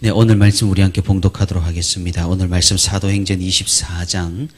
네, 오늘 말씀 우리 함께 봉독하도록 하겠습니다. 오늘 말씀 사도행전 24장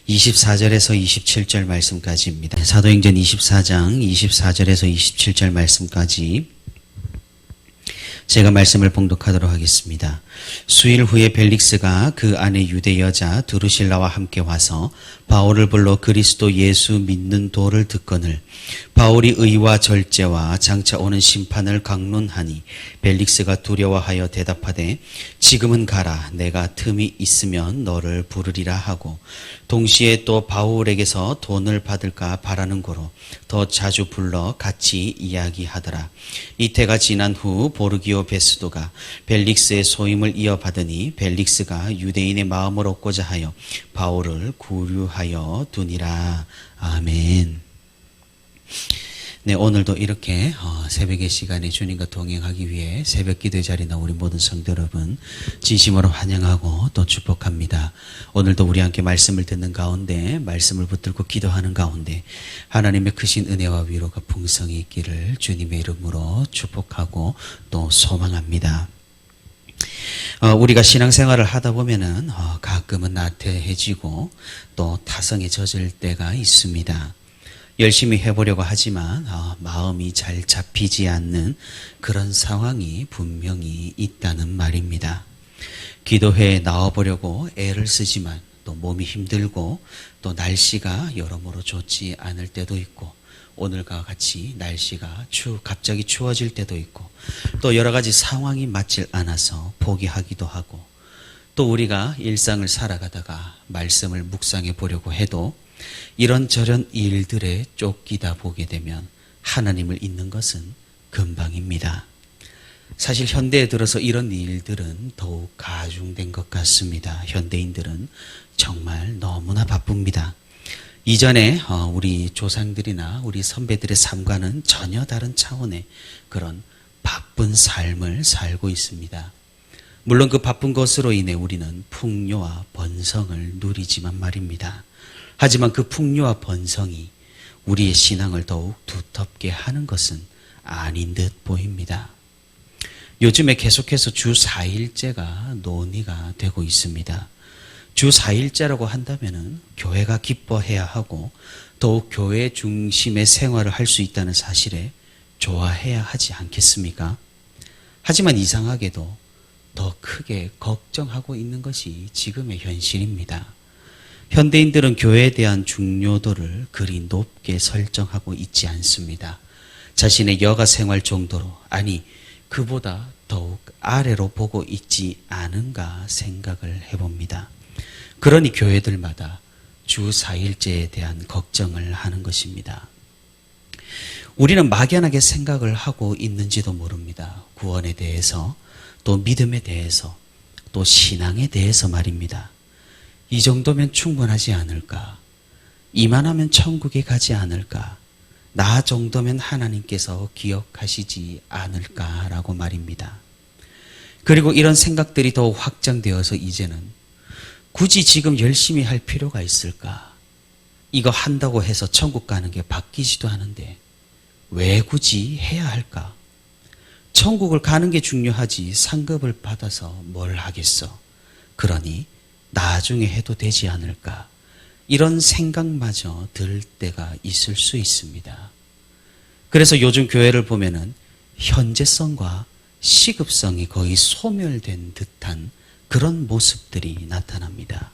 24절에서 27절 말씀까지입니다. 사도행전 24장 24절에서 27절 말씀까지 제가 말씀을 봉독하도록 하겠습니다. 수일 후에 벨릭스가 그 아내 유대 여자 드루실라와 함께 와서 바울을 불러 그리스도 예수 믿는 도를 듣거늘 바울이 의와 절제와 장차 오는 심판을 강론하니 벨릭스가 두려워하여 대답하되 지금은 가라 내가 틈이 있으면 너를 부르리라 하고 동시에 또 바울에게서 돈을 받을까 바라는 고로 더 자주 불러 같이 이야기하더라. 이태가 지난 후 보르기오 베스도가 벨릭스의 소임을 이어받으니 벨릭스가 유대인의 마음을 얻고자 하여 바울을 구류하여 두니라. 아멘. 네, 오늘도 이렇게 새벽의 시간에 주님과 동행하기 위해 새벽 기도의 자리에 나온 우리 모든 성도 여러분 진심으로 환영하고 또 축복합니다. 오늘도 우리 함께 말씀을 듣는 가운데 말씀을 붙들고 기도하는 가운데 하나님의 크신 은혜와 위로가 풍성히 있기를 주님의 이름으로 축복하고 또 소망합니다. 우리가 신앙생활을 하다 보면은 가끔은 나태해지고 또 타성에 젖을 때가 있습니다. 열심히 해보려고 하지만 마음이 잘 잡히지 않는 그런 상황이 분명히 있다는 말입니다. 기도회에 나와보려고 애를 쓰지만 또 몸이 힘들고 또 날씨가 여러모로 좋지 않을 때도 있고 오늘과 같이 날씨가 갑자기 추워질 때도 있고 또 여러 가지 상황이 맞질 않아서 포기하기도 하고 또 우리가 일상을 살아가다가 말씀을 묵상해 보려고 해도 이런저런 일들에 쫓기다 보게 되면 하나님을 잊는 것은 금방입니다. 사실 현대에 들어서 이런 일들은 더욱 가중된 것 같습니다. 현대인들은 정말 너무나 바쁩니다. 이전에 우리 조상들이나 우리 선배들의 삶과는 전혀 다른 차원의 그런 바쁜 삶을 살고 있습니다. 물론 그 바쁜 것으로 인해 우리는 풍요와 번성을 누리지만 말입니다. 하지만 그 풍요와 번성이 우리의 신앙을 더욱 두텁게 하는 것은 아닌 듯 보입니다. 요즘에 계속해서 주 4일제가 논의가 되고 있습니다. 주 4일제라고 한다면은 교회가 기뻐해야 하고 더욱 교회 중심의 생활을 할 수 있다는 사실에 좋아해야 하지 않겠습니까? 하지만 이상하게도 더 크게 걱정하고 있는 것이 지금의 현실입니다. 현대인들은 교회에 대한 중요도를 그리 높게 설정하고 있지 않습니다. 자신의 여가 생활 정도로 아니 그보다 더욱 아래로 보고 있지 않은가 생각을 해봅니다. 그러니 교회들마다 주 4일제에 대한 걱정을 하는 것입니다. 우리는 막연하게 생각을 하고 있는지도 모릅니다. 구원에 대해서 또 믿음에 대해서 또 신앙에 대해서 말입니다. 이 정도면 충분하지 않을까? 이만하면 천국에 가지 않을까? 나 정도면 하나님께서 기억하시지 않을까라고 말입니다. 그리고 이런 생각들이 더욱 확장되어서 이제는 굳이 지금 열심히 할 필요가 있을까? 이거 한다고 해서 천국 가는 게 바뀌지도 않은데 왜 굳이 해야 할까? 천국을 가는 게 중요하지 상급을 받아서 뭘 하겠어? 그러니 나중에 해도 되지 않을까? 이런 생각마저 들 때가 있을 수 있습니다. 그래서 요즘 교회를 보면은 현재성과 시급성이 거의 소멸된 듯한 그런 모습들이 나타납니다.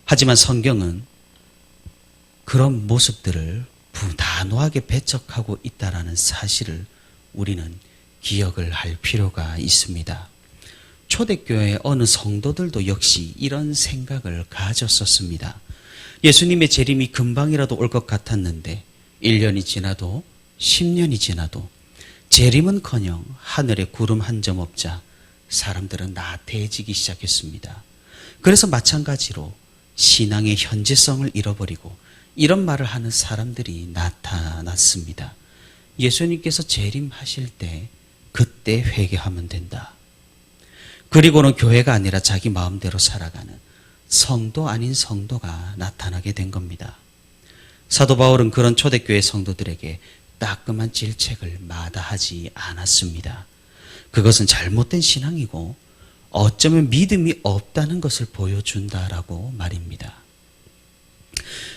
하지만 성경은 그런 모습들을 단호하게 배척하고 있다라는 사실을 우리는 기억을 할 필요가 있습니다. 초대교회의 어느 성도들도 역시 이런 생각을 가졌었습니다. 예수님의 재림이 금방이라도 올 것 같았는데 1년이 지나도 10년이 지나도 재림은커녕 하늘에 구름 한 점 없자 사람들은 나태해지기 시작했습니다. 그래서 마찬가지로 신앙의 현재성을 잃어버리고 이런 말을 하는 사람들이 나타났습니다. 예수님께서 재림하실 때 그때 회개하면 된다. 그리고는 교회가 아니라 자기 마음대로 살아가는 성도 아닌 성도가 나타나게 된 겁니다. 사도 바울은 그런 초대교회 성도들에게 따끔한 질책을 마다하지 않았습니다. 그것은 잘못된 신앙이고 어쩌면 믿음이 없다는 것을 보여준다라고 말입니다.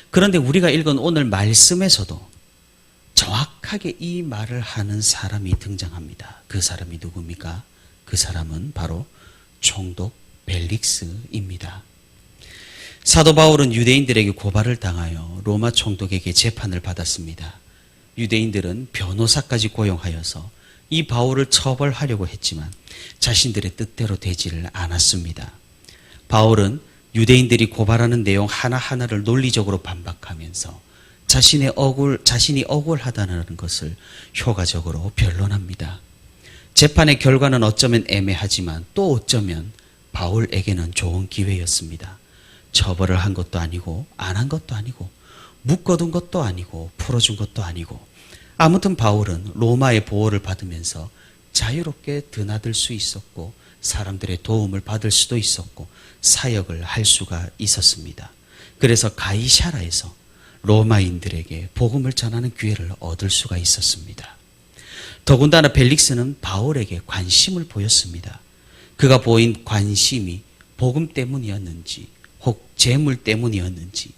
그런데 우리가 읽은 오늘 말씀에서도 정확하게 이 말을 하는 사람이 등장합니다. 그 사람이 누굽니까? 그 사람은 바로 총독 벨릭스입니다. 사도 바울은 유대인들에게 고발을 당하여 로마 총독에게 재판을 받았습니다. 유대인들은 변호사까지 고용하여서 이 바울을 처벌하려고 했지만 자신들의 뜻대로 되지를 않았습니다. 바울은 유대인들이 고발하는 내용 하나하나를 논리적으로 반박하면서 자신이 억울하다는 것을 효과적으로 변론합니다. 재판의 결과는 어쩌면 애매하지만 또 어쩌면 바울에게는 좋은 기회였습니다. 처벌을 한 것도 아니고 안 한 것도 아니고 묶어둔 것도 아니고 풀어준 것도 아니고 아무튼 바울은 로마의 보호를 받으면서 자유롭게 드나들 수 있었고 사람들의 도움을 받을 수도 있었고 사역을 할 수가 있었습니다. 그래서 가이사라에서 로마인들에게 복음을 전하는 기회를 얻을 수가 있었습니다. 더군다나 벨릭스는 바울에게 관심을 보였습니다. 그가 보인 관심이 복음 때문이었는지 혹 재물 때문이었는지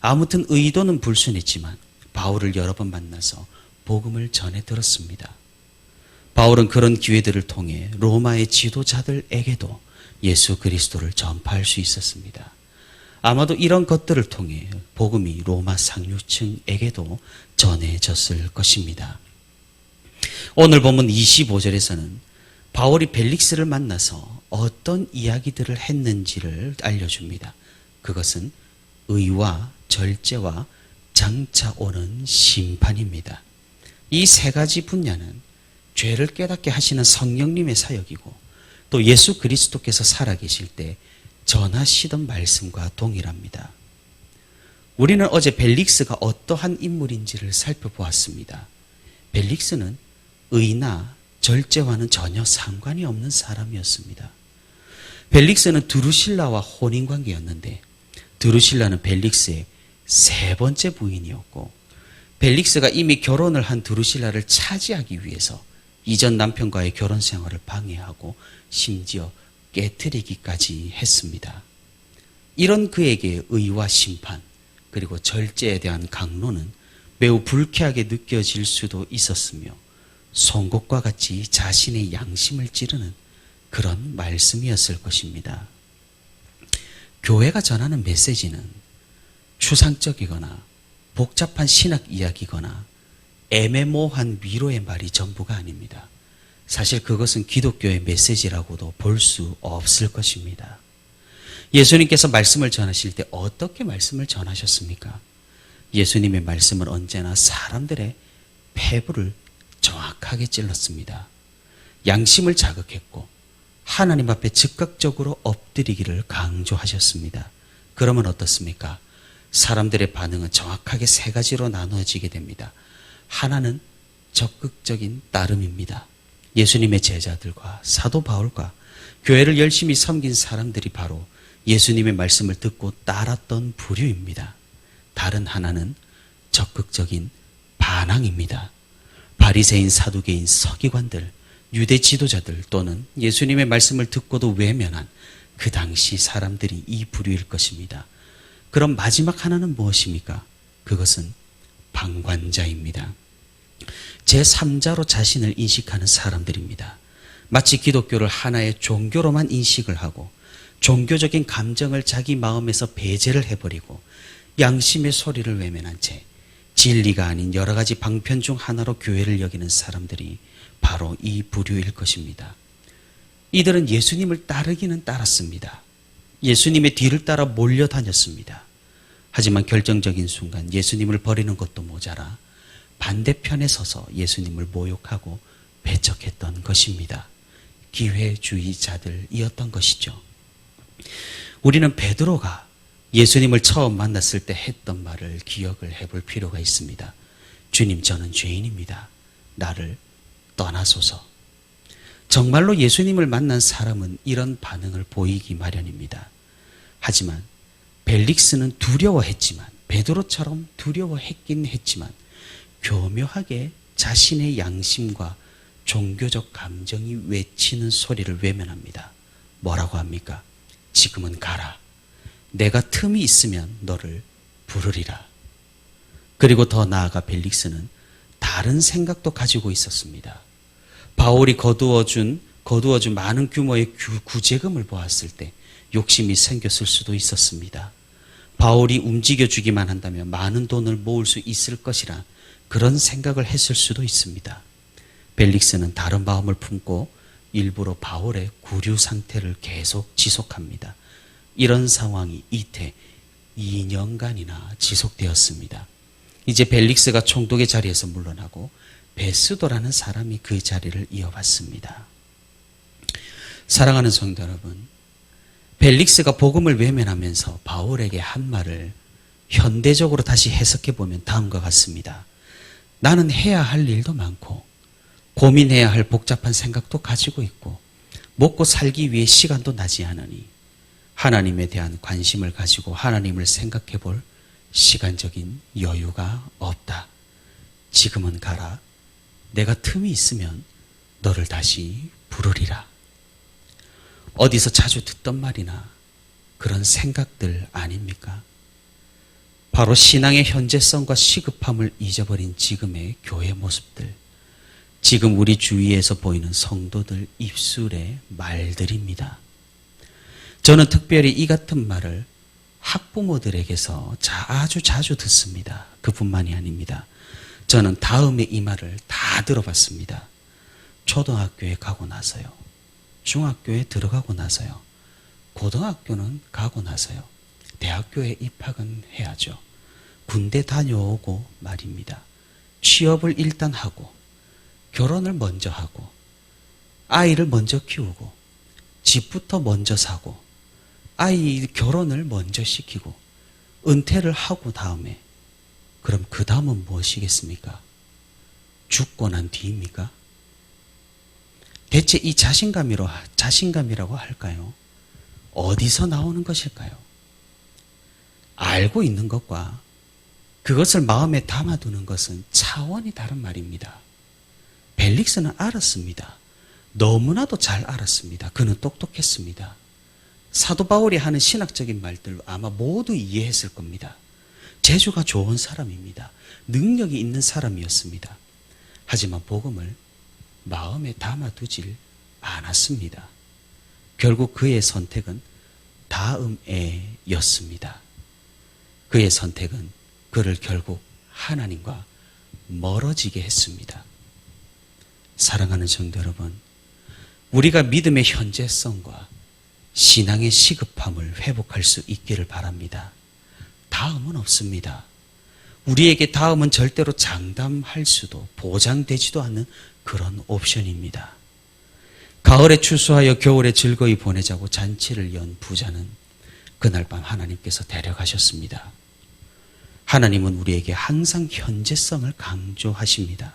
아무튼 의도는 불순했지만 바울을 여러 번 만나서 복음을 전해 들었습니다. 바울은 그런 기회들을 통해 로마의 지도자들에게도 예수 그리스도를 전파할 수 있었습니다. 아마도 이런 것들을 통해 복음이 로마 상류층에게도 전해졌을 것입니다. 오늘 본문 25절에서는 바울이 벨릭스를 만나서 어떤 이야기들을 했는지를 알려줍니다. 그것은 의와 절제와 장차 오는 심판입니다. 이 세 가지 분야는 죄를 깨닫게 하시는 성령님의 사역이고 또 예수 그리스도께서 살아계실 때 전하시던 말씀과 동일합니다. 우리는 어제 벨릭스가 어떠한 인물인지를 살펴보았습니다. 벨릭스는 의나 절제와는 전혀 상관이 없는 사람이었습니다. 벨릭스는 드루실라와 혼인관계였는데 드루실라는 벨릭스의 세 번째 부인이었고 벨릭스가 이미 결혼을 한 드루실라를 차지하기 위해서 이전 남편과의 결혼 생활을 방해하고 심지어 깨트리기까지 했습니다. 이런 그에게 의와 심판 그리고 절제에 대한 강론은 매우 불쾌하게 느껴질 수도 있었으며 송곳과 같이 자신의 양심을 찌르는 그런 말씀이었을 것입니다. 교회가 전하는 메시지는 추상적이거나 복잡한 신학 이야기거나 애매모호한 위로의 말이 전부가 아닙니다. 사실 그것은 기독교의 메시지라고도 볼 수 없을 것입니다. 예수님께서 말씀을 전하실 때 어떻게 말씀을 전하셨습니까? 예수님의 말씀은 언제나 사람들의 폐부를 정확하게 찔렀습니다. 양심을 자극했고 하나님 앞에 즉각적으로 엎드리기를 강조하셨습니다. 그러면 어떻습니까? 사람들의 반응은 정확하게 세 가지로 나누어지게 됩니다. 하나는 적극적인 따름입니다. 예수님의 제자들과 사도 바울과 교회를 열심히 섬긴 사람들이 바로 예수님의 말씀을 듣고 따랐던 부류입니다. 다른 하나는 적극적인 반항입니다. 바리새인, 사두개인, 서기관들, 유대 지도자들 또는 예수님의 말씀을 듣고도 외면한 그 당시 사람들이 이 부류일 것입니다. 그럼 마지막 하나는 무엇입니까? 그것은 방관자입니다. 제3자로 자신을 인식하는 사람들입니다. 마치 기독교를 하나의 종교로만 인식을 하고 종교적인 감정을 자기 마음에서 배제를 해버리고 양심의 소리를 외면한 채 진리가 아닌 여러 가지 방편 중 하나로 교회를 여기는 사람들이 바로 이 부류일 것입니다. 이들은 예수님을 따르기는 따랐습니다. 예수님의 뒤를 따라 몰려다녔습니다. 하지만 결정적인 순간 예수님을 버리는 것도 모자라 반대편에 서서 예수님을 모욕하고 배척했던 것입니다. 기회주의자들이었던 것이죠. 우리는 베드로가 예수님을 처음 만났을 때 했던 말을 기억을 해볼 필요가 있습니다. 주님, 저는 죄인입니다. 나를 떠나소서. 정말로 예수님을 만난 사람은 이런 반응을 보이기 마련입니다. 하지만 벨릭스는 두려워했지만 베드로처럼 두려워했긴 했지만 교묘하게 자신의 양심과 종교적 감정이 외치는 소리를 외면합니다. 뭐라고 합니까? 지금은 가라. 내가 틈이 있으면 너를 부르리라. 그리고 더 나아가 벨릭스는 다른 생각도 가지고 있었습니다. 바울이 거두어준 많은 규모의 구제금을 보았을 때 욕심이 생겼을 수도 있었습니다. 바울이 움직여주기만 한다면 많은 돈을 모을 수 있을 것이라 그런 생각을 했을 수도 있습니다. 벨릭스는 다른 마음을 품고 일부러 바울의 구류 상태를 계속 지속합니다. 이런 상황이 이태 2년간이나 지속되었습니다. 이제 벨릭스가 총독의 자리에서 물러나고 베스도라는 사람이 그 자리를 이어받습니다. 사랑하는 성도 여러분, 벨릭스가 복음을 외면하면서 바울에게 한 말을 현대적으로 다시 해석해 보면 다음과 같습니다. 나는 해야 할 일도 많고 고민해야 할 복잡한 생각도 가지고 있고 먹고 살기 위해 시간도 나지 않으니 하나님에 대한 관심을 가지고 하나님을 생각해 볼 시간적인 여유가 없다. 지금은 가라. 내가 틈이 있으면 너를 다시 부르리라. 어디서 자주 듣던 말이나 그런 생각들 아닙니까? 바로 신앙의 현재성과 시급함을 잊어버린 지금의 교회 모습들, 지금 우리 주위에서 보이는 성도들 입술의 말들입니다. 저는 특별히 이 같은 말을 학부모들에게서 아주 자주 듣습니다. 그뿐만이 아닙니다. 저는 다음에 이 말을 다 들어봤습니다. 초등학교에 가고 나서요. 중학교에 들어가고 나서요. 고등학교는 가고 나서요. 대학교에 입학은 해야죠. 군대 다녀오고 말입니다. 취업을 일단 하고 결혼을 먼저 하고 아이를 먼저 키우고 집부터 먼저 사고 아이 결혼을 먼저 시키고 은퇴를 하고 다음에 그럼 그 다음은 무엇이겠습니까? 죽고 난 뒤입니까? 대체 이 자신감이라고 할까요? 어디서 나오는 것일까요? 알고 있는 것과 그것을 마음에 담아두는 것은 차원이 다른 말입니다. 벨릭스는 알았습니다. 너무나도 잘 알았습니다. 그는 똑똑했습니다. 사도 바울이 하는 신학적인 말들 아마 모두 이해했을 겁니다. 재주가 좋은 사람입니다. 능력이 있는 사람이었습니다. 하지만 복음을 마음에 담아두질 않았습니다. 결국 그의 선택은 다음에였습니다. 그의 선택은 그를 결국 하나님과 멀어지게 했습니다. 사랑하는 성도 여러분, 우리가 믿음의 현재성과 신앙의 시급함을 회복할 수 있기를 바랍니다. 다음은 없습니다. 우리에게 다음은 절대로 장담할 수도 보장되지도 않는 그런 옵션입니다. 가을에 추수하여 겨울에 즐거이 보내자고 잔치를 연 부자는 그날 밤 하나님께서 데려가셨습니다. 하나님은 우리에게 항상 현재성을 강조하십니다.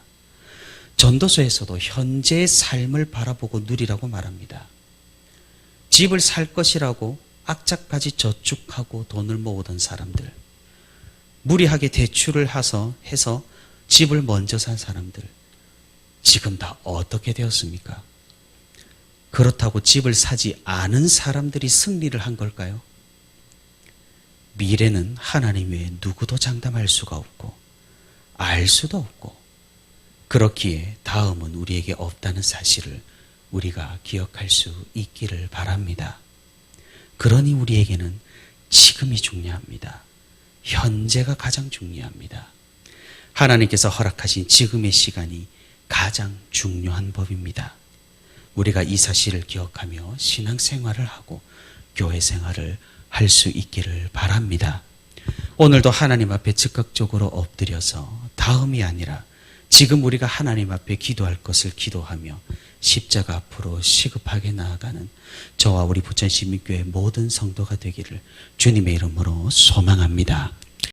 전도서에서도 현재의 삶을 바라보고 누리라고 말합니다. 집을 살 것이라고 악착까지 저축하고 돈을 모으던 사람들, 무리하게 대출을 해서 집을 먼저 산 사람들, 지금 다 어떻게 되었습니까? 그렇다고 집을 사지 않은 사람들이 승리를 한 걸까요? 미래는 하나님 외에 누구도 장담할 수가 없고 알 수도 없고 그렇기에 다음은 우리에게 없다는 사실을 우리가 기억할 수 있기를 바랍니다. 그러니 우리에게는 지금이 중요합니다. 현재가 가장 중요합니다. 하나님께서 허락하신 지금의 시간이 가장 중요한 법입니다. 우리가 이 사실을 기억하며 신앙생활을 하고 교회 생활을 할 수 있기를 바랍니다. 오늘도 하나님 앞에 즉각적으로 엎드려서 다음이 아니라 지금 우리가 하나님 앞에 기도할 것을 기도하며 십자가 앞으로 시급하게 나아가는 저와 우리 부천시민교회 모든 성도가 되기를 주님의 이름으로 소망합니다.